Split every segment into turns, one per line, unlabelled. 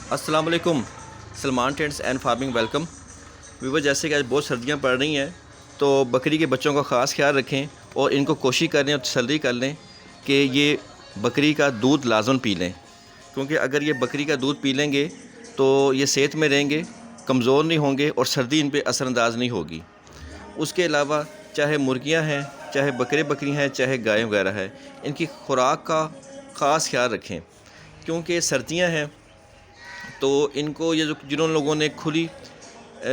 अस्सलाम वालेकुम। Salman tents and farming welcome. Viewer, जैसे कि आज बहुत सर्दियां पड़ रही हैं तो बकरी के बच्चों का ख़ास ख्याल रखें और इनको कोशिश करें और तसल्ली कर लें कि ये बकरी का दूध लाजम पी लें, क्योंकि अगर ये बकरी का दूध पी लेंगे तो ये सेहत में रहेंगे, कमज़ोर नहीं होंगे और सर्दी इन पे असरअंदाज नहीं होगी। उसके अलावा चाहे मुर्गियां हैं, चाहे बकरी हैं, चाहे गाय वगैरह है, इनकी खुराक का ख़ास ख्याल रखें, क्योंकि सर्दियां हैं तो इनको ये जो जिन लोगों ने खुली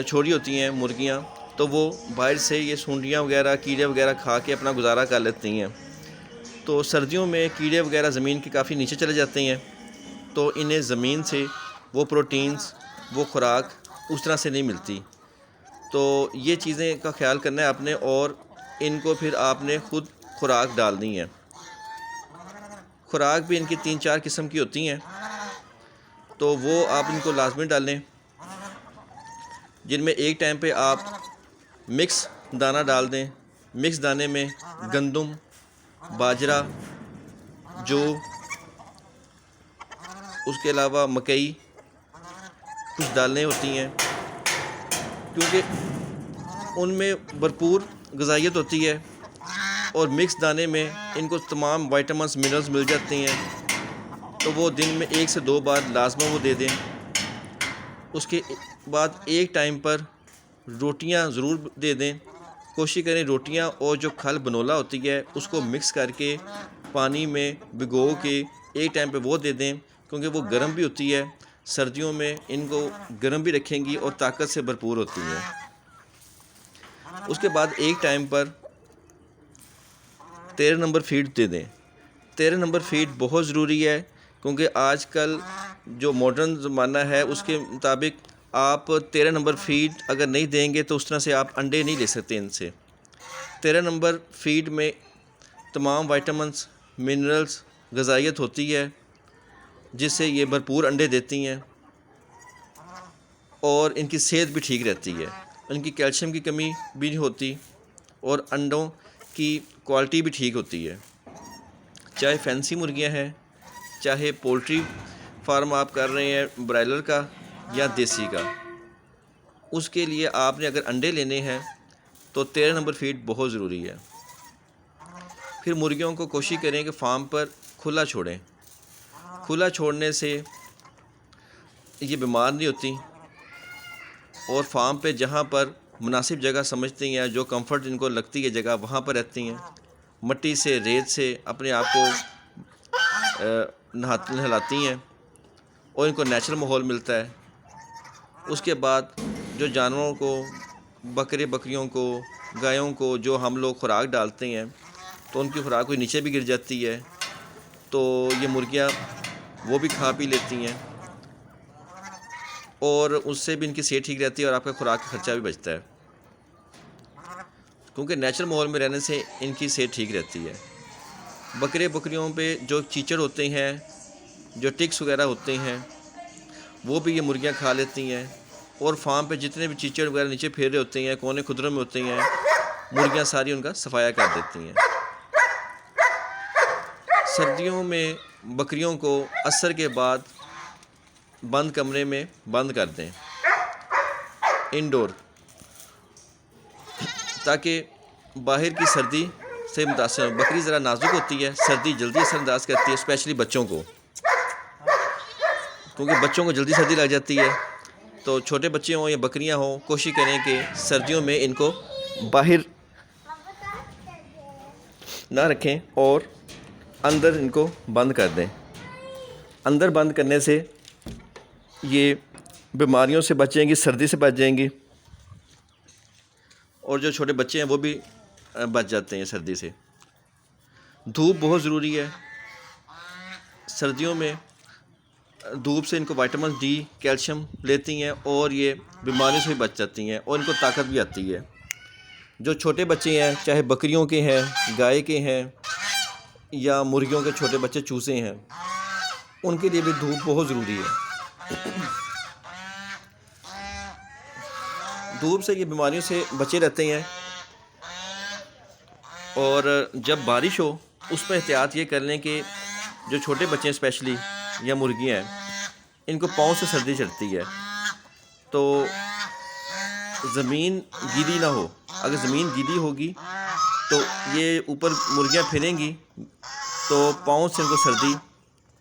छोड़ी होती हैं मुर्गियां, तो वो बाहर से ये सूंडियाँ वगैरह कीड़े वगैरह खा के अपना गुजारा कर लेती हैं। तो सर्दियों में कीड़े वगैरह ज़मीन के काफ़ी नीचे चले जाते हैं, तो इन्हें ज़मीन से वो प्रोटीन्स, वो खुराक उस तरह से नहीं मिलती। तो ये चीज़ें का ख्याल करना है आपने, और इनको फिर आपने ख़ुद खुराक डालनी है। खुराक भी इनकी 3-4 किस्म की होती हैं, तो वो आप इनको लाजमी डालें, जिनमें एक टाइम पे आप मिक्स दाना डाल दें। मिक्स दाने में गंदम, बाजरा, जौ, उसके अलावा मकई कुछ दालें होती हैं, क्योंकि उनमें भरपूर ग़िज़ाइयत होती है और मिक्स दाने में इनको तमाम विटामिन्स मिनरल्स मिल जाती हैं। तो वो दिन में 1 से 2 बार लाजमा वो दे दें। उसके बाद एक टाइम पर रोटियां ज़रूर दे दें। कोशिश करें रोटियां और जो खल बनोला होती है उसको मिक्स करके पानी में भिगो के एक टाइम पे वो दे दें, क्योंकि वो गर्म भी होती है। सर्दियों में इनको गर्म भी रखेंगी और ताकत से भरपूर होती है। उसके बाद एक टाइम पर 13 नंबर फीड दे दें। 13 नंबर फीड बहुत ज़रूरी है, क्योंकि आजकल जो मॉडर्न ज़माना है उसके मुताबिक आप 13 नंबर फीड अगर नहीं देंगे तो उस तरह से आप अंडे नहीं ले सकते इनसे। 13 नंबर फीड में तमाम विटामिन्स, मिनरल्स, ग़िज़ाइयत होती है, जिससे ये भरपूर अंडे देती हैं और इनकी सेहत भी ठीक रहती है। इनकी कैल्शियम की कमी भी नहीं होती और अंडों की क्वालिटी भी ठीक होती है। चाहे फैंसी मुर्गियां हैं, चाहे पोल्ट्री फार्म आप कर रहे हैं ब्रायलर का या देसी का, उसके लिए आपने अगर अंडे लेने हैं तो 13 नंबर फीड बहुत ज़रूरी है। फिर मुर्गियों को कोशिश करें कि फार्म पर खुला छोड़ें। खुला छोड़ने से ये बीमार नहीं होती और फार्म पे जहाँ पर मुनासिब जगह समझती हैं, जो कंफर्ट इनको लगती है जगह, वहाँ पर रहती हैं। मिट्टी से, रेत से अपने आप को नहलाती हैं और इनको नेचुरल माहौल मिलता है। उसके बाद जो जानवरों को, बकरियों को, गायों को जो हम लोग खुराक डालते हैं तो उनकी खुराक कोई नीचे भी गिर जाती है, तो ये मुर्गियाँ वो भी खा पी लेती हैं और उससे भी इनकी सेहत ठीक रहती है और आपका खुराक का ख़र्चा भी बचता है, क्योंकि नेचुरल माहौल में रहने से इनकी सेहत ठीक रहती है। बकरियों पे जो चीचड़ होते हैं, जो टिक्स वगैरह होते हैं, वो भी ये मुर्गियाँ खा लेती हैं और फार्म पे जितने भी चीचड़ वगैरह नीचे फेर रहे होते हैं, कोने खुदरों में होते हैं, मुर्गियाँ सारी उनका सफाया कर देती हैं। सर्दियों में बकरियों को असर के बाद बंद कमरे में बंद कर दें, इंडोर, ताकि बाहर की सर्दी से मुतासर हो। बकरी ज़रा नाजुक होती है, सर्दी जल्दी असरअंदाज करती है, स्पेशली बच्चों को, क्योंकि बच्चों को जल्दी सर्दी लग जाती है। तो छोटे बच्चे हों या बकरियां हों, कोशिश करें कि सर्दियों में इनको बाहर ना रखें और अंदर इनको बंद कर दें। अंदर बंद करने से ये बीमारियों से बचेंगी, सर्दी से बच जाएंगी और जो छोटे बच्चे हैं वो भी बच जाते हैं सर्दी से। धूप बहुत ज़रूरी है। सर्दियों में धूप से इनको विटामिन डी, कैल्शियम लेती हैं और ये बीमारियों से भी बच जाती हैं और इनको ताकत भी आती है। जो छोटे बच्चे हैं, चाहे बकरियों के हैं, गाय के हैं या मुर्गियों के छोटे बच्चे चूज़े हैं, उनके लिए भी धूप बहुत ज़रूरी है। धूप से ये बीमारियों से बचे रहते हैं और जब बारिश हो उस पर एहतियात ये कर लें कि जो छोटे बच्चे हैं स्पेशली या मुर्गियाँ हैं, ان کو پاؤں سے سردی چڑھتی ہے، تو زمین گیلی نہ ہو. اگر زمین گیلی ہوگی تو یہ اوپر مرغیاں پھریں گی تو پاؤں سے ان کو سردی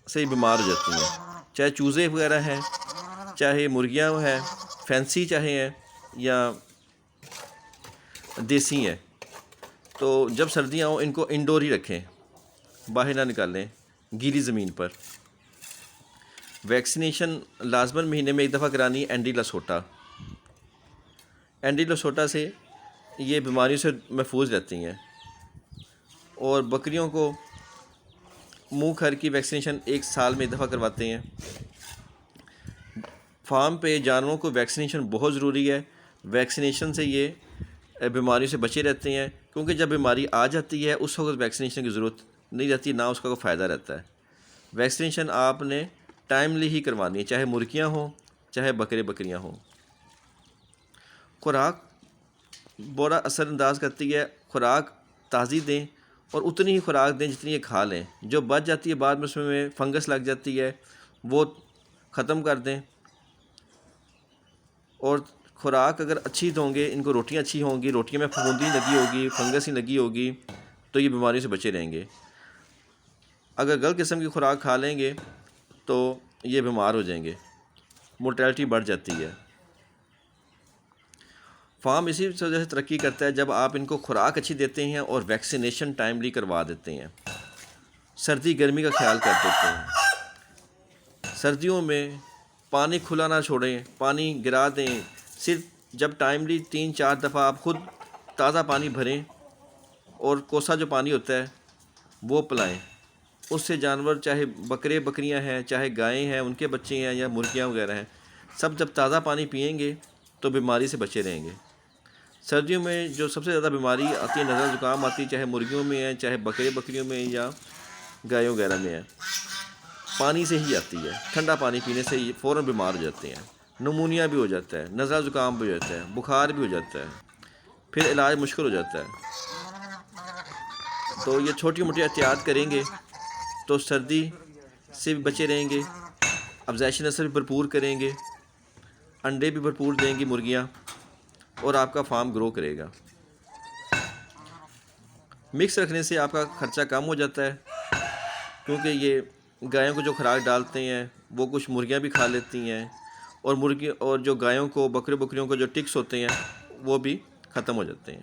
سے بیمار ہو جاتی ہیں، چاہے چوزے وغیرہ ہیں، چاہے مرغیاں ہیں فینسی چاہے ہیں یا دیسی ہیں. تو جب سردیاں ہوں ان کو انڈور ہی رکھیں، باہر نہ نکالیں گیلی زمین پر. ویکسینیشن لازماً مہینے میں ایک دفعہ کرانی. اینٹی لسوٹا سے یہ بیماریوں سے محفوظ رہتی ہیں. اور بکریوں کو منہ کھر کی ویکسینیشن 1 سال میں ایک دفعہ کرواتے ہیں. فارم پہ جانوروں کو ویکسینیشن بہت ضروری ہے. ویکسینیشن سے یہ بیماریوں سے بچے رہتے ہیں، کیونکہ جب بیماری آ جاتی ہے اس وقت ویکسینیشن کی ضرورت نہیں رہتی، نہ اس کا کوئی فائدہ رہتا ہے. ویکسینیشن آپ نے ٹائملی ہی کروانی ہے، چاہے مرغیاں ہوں چاہے بکریاں ہوں. خوراک بڑا اثر انداز کرتی ہے. خوراک تازی دیں اور اتنی ہی خوراک دیں جتنی یہ کھا لیں. جو بچ جاتی ہے بعد میں اس میں فنگس لگ جاتی ہے وہ ختم کر دیں. اور خوراک اگر اچھی دوں گے، ان کو روٹیاں اچھی ہوں گی، روٹیوں میں پھپھوندی لگی ہوگی، فنگس ہی لگی ہوگی، تو یہ بیماریوں سے بچے رہیں گے. اگر غلط قسم کی خوراک کھا لیں گے تو یہ بیمار ہو جائیں گے، مورٹیلٹی بڑھ جاتی ہے. فارم اسی وجہ سے ترقی کرتا ہے جب آپ ان کو خوراک اچھی دیتے ہیں اور ویکسینیشن ٹائملی کروا دیتے ہیں، سردی گرمی کا خیال کر دیتے ہیں. سردیوں میں پانی کھلا نہ چھوڑیں، پانی گرا دیں. صرف جب ٹائملی 3-4 دفعہ آپ خود تازہ پانی بھریں اور کوسا جو پانی ہوتا ہے وہ پلائیں. اس سے جانور چاہے بکریاں ہیں چاہے گائیں ہیں ان کے بچے ہیں یا مرغیاں وغیرہ ہیں، سب جب تازہ پانی پئیں گے تو بیماری سے بچے رہیں گے. سردیوں میں جو سب سے زیادہ بیماری آتی ہے، نزلہ زکام آتی ہے، چاہے مرغیوں میں ہے چاہے بکریوں میں یا گایوں وغیرہ میں ہے، پانی سے ہی آتی ہے. ٹھنڈا پانی پینے سے یہ فوراً بیمار ہو جاتے ہیں. نمونیا بھی ہو جاتا ہے، نزلہ زکام بھی ہو جاتا ہے، بخار بھی ہو جاتا ہے، پھر علاج مشکل ہو جاتا ہے. تو یہ چھوٹی موٹی احتیاط کریں گے تو سردی سے بھی بچے رہیں گے. افزائشی نسل بھی بھرپور کریں گے، انڈے بھی بھرپور دیں گی مرغیاں، اور آپ کا فارم گرو کرے گا. مکس رکھنے سے آپ کا خرچہ کم ہو جاتا ہے، کیونکہ یہ گایوں کو جو خوراک ڈالتے ہیں وہ کچھ مرغیاں بھی کھا لیتی ہیں، اور جو گایوں کو بکریوں کو جو ٹکس ہوتے ہیں وہ بھی ختم ہو جاتے ہیں.